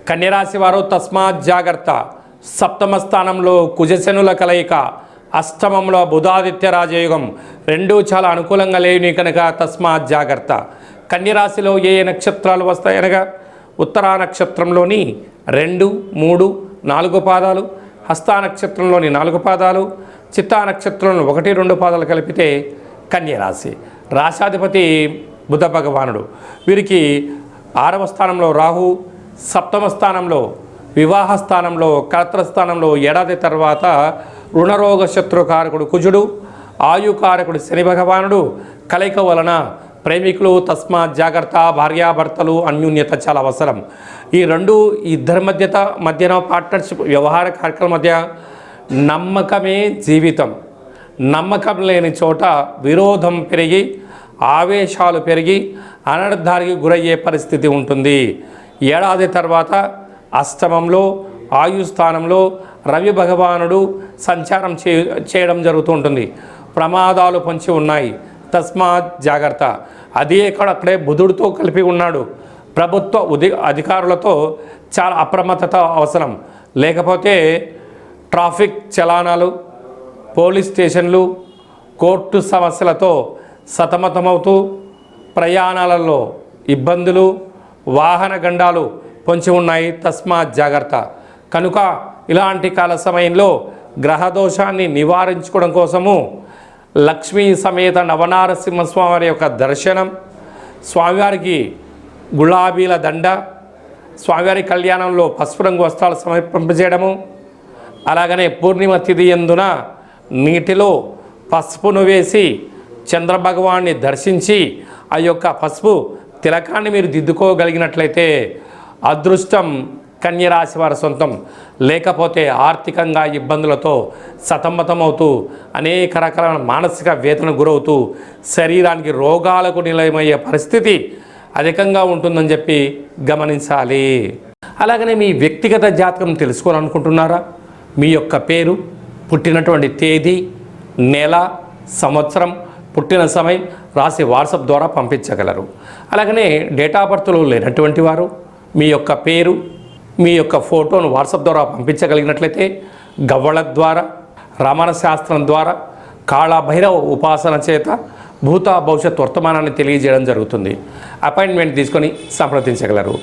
కన్యరాశి వారు తస్మాత్ జాగ్రత్త. సప్తమ స్థానంలో కుజశనుల కలయిక, అష్టమంలో బుధాదిత్య రాజయోగం, రెండూ చాలా అనుకూలంగా లేని కనుక తస్మాత్ జాగ్రత్త. కన్యరాశిలో ఏ నక్షత్రాలు వస్తాయనగా ఉత్తరా నక్షత్రంలోని 2, 3, 4 పాదాలు, హస్తా నక్షత్రంలోని 4 పాదాలు, చిత్తా నక్షత్రంలో 1, 2 పాదాలు కలిపితే కన్యరాశి. రాశాధిపతి బుధ భగవానుడు. వీరికి 6వ స్థానంలో రాహు, సప్తమ స్థానంలో వివాహ స్థానంలో కలత్ర స్థానంలో ఏడాది తర్వాత రుణరోగ శత్రుకారకుడు కుజుడు, ఆయుకారకుడు శని భగవానుడు కలయిక వలన ప్రేమికులు తస్మాత్ జాగ్రత్త. భార్యాభర్తలు అన్యోన్యత చాలా అవసరం. ఈ ఇద్దరి మధ్యన పార్ట్నర్షిప్ వ్యవహార కార్యక్రమం మధ్య నమ్మకమే జీవితం. నమ్మకం లేని చోట విరోధం పెరిగి ఆవేశాలు పెరిగి అనర్థానికి గురయ్యే పరిస్థితి ఉంటుంది. ఏడాది తర్వాత అష్టమంలో ఆయుస్థానంలో రవి భగవానుడు సంచారం చేయడం జరుగుతూ ఉంటుంది. ప్రమాదాలు పొంచి ఉన్నాయి, తస్మాత్ జాగ్రత్త. అదే అక్కడే బుధుడితో కలిపి ఉన్నాడు. ప్రభుత్వ అధికారులతో చాలా అప్రమత్తత అవసరం. లేకపోతే ట్రాఫిక్ చలానాలు, పోలీస్ స్టేషన్లు, కోర్టు సమస్యలతో సతమతమవుతూ ప్రయాణాలలో ఇబ్బందులు, వాహన గండాలు పొంచి ఉన్నాయి, తస్మాత్ జాగ్రత్త. కనుక ఇలాంటి కాల సమయంలో గ్రహదోషాన్ని నివారించుకోవడం కోసము లక్ష్మీ సమేత నవనారసింహస్వామి యొక్క దర్శనం, స్వామివారికి గులాబీల దండ, స్వామివారి కళ్యాణంలో పసుపు రంగు వస్త్రాలు సమర్పింపజేయడము, అలాగనే పూర్ణిమ తిథి యందున నీటిలో పసుపును వేసి చంద్రభగవాన్ని దర్శించి ఆ యొక్క పసుపు తిలకాన్ని మీరు దిద్దుకోగలిగినట్లయితే అదృష్టం కన్యరాశి వారి సొంతం. లేకపోతే ఆర్థికంగా ఇబ్బందులతో సతమతమవుతూ అనేక రకాల మానసిక వేదన గురవుతూ శరీరానికి రోగాలకు నిలయమయ్యే పరిస్థితి అధికంగా ఉంటుందని చెప్పి గమనించాలి. అలాగనే మీ వ్యక్తిగత జాతకం తెలుసుకోవాలనుకుంటున్నారా? మీ యొక్క పేరు, పుట్టినటువంటి తేదీ, నెల, సంవత్సరం, పుట్టిన సమయం రాసి వాట్సాప్ ద్వారా పంపించగలరు. అలాగనే డేట్ ఆఫ్ బర్త్లో లేనటువంటి వారు మీ యొక్క పేరు, మీ యొక్క ఫోటోను వాట్సాప్ ద్వారా పంపించగలిగినట్లయితే గవ్వళ ద్వారా, రమణ శాస్త్రం ద్వారా, కాళభైరవ ఉపాసన చేత భూత భవిష్యత్ వర్తమానాన్ని తెలియజేయడం జరుగుతుంది. అపాయింట్మెంట్ తీసుకొని సంప్రదించగలరు.